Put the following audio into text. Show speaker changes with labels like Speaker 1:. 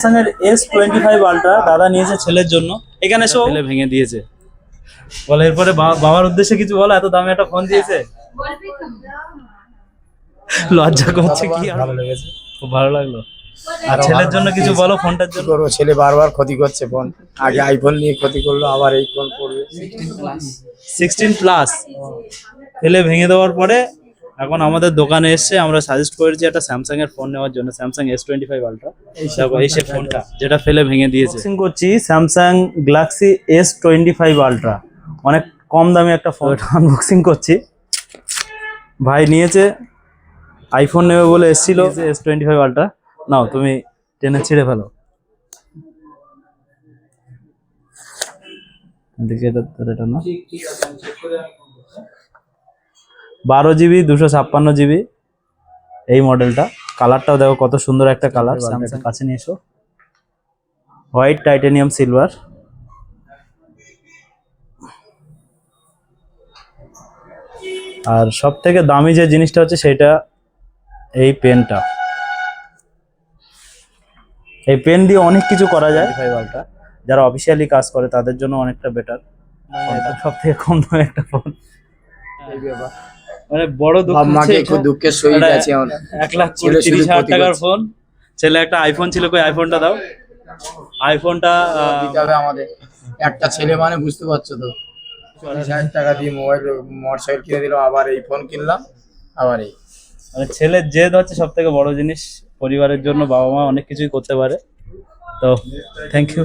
Speaker 1: Samsung এর S25 ultra দাদা নিয়েছে ছেলের জন্য। এখানে সব ছেলে ভেঙে দিয়েছে। বলে এরপরে বাবার উদ্দেশ্যে কিছু বলো, এত দামি একটা ফোন দিয়েছে। লজ্জা করছে কি আর
Speaker 2: ভালো লেগেছে,
Speaker 1: খুব ভালো লাগলো। আর ছেলের জন্য কিছু বলো ফোনটার জন্য।
Speaker 2: করবো ছেলে বারবার ক্ষতি করছে ফোন, আগে আইফোন নিয়ে ক্ষতি করলো, আবার এই ফোন করবে।
Speaker 1: 16 প্লাস ছেলে ভেঙে দেওয়ার পরে এখন আমাদের দোকানে এসে আমরা সাজেস্ট করেছি একটা স্যামসাং এর ফোন নেওয়ার জন্য, স্যামসাং S25 আলট্রা। এই সে ফোনটা যেটা ফেলে ভেঙে দিয়েছে। আনবক্সিং করছি স্যামসাং গ্যালাক্সি S25 আলট্রা, অনেক কম দামি একটা ফোন আনবক্সিং করছি। ভাই নিয়েছে, আইফোন নেবে বলে এসেছিল। S25 আলট্রা নাও, তুমি টেনে ছিঁড়ে ফেলো। দেখি এটা না, 12GB 256GB এই মডেলটা। কালারটাও দেখো কত সুন্দর একটা কালার। স্যামসাং কাছে নিয়ে এসো। White titanium silver. আর সব থেকে দামি যে জিনিসটা হচ্ছে সেটা এই পেনটা। এই পেন দিয়ে অনেক কিছু করা যায়। ফাইবারটা যারা অফিসিয়ালি কাজ করে তাদের জন্য অনেকটা বেটার। এটা সব থেকে কম দামে একটা ফোন। মানে বড়
Speaker 2: দুঃখের সহিত আছে
Speaker 1: 1,30,000 টাকার ফোন। ছেলে একটা আইফোন ছিল, কই আইফোনটা দাও। আইফোনটা
Speaker 2: দিতে হবে আমাদের। একটা ছেলে মানে বুঝতে পারছো তো, 40,000 টাকা দিয়ে মোটরসাইকেল কিনে দিল, আবার এই ফোন কিনলাম, আবার এই
Speaker 1: মানে ছেলের জেদ হচ্ছে সব থেকে বড় জিনিস। পরিবারের জন্য বাবা মা অনেক কিছুই করতে পারে। তো থ্যাংক ইউ।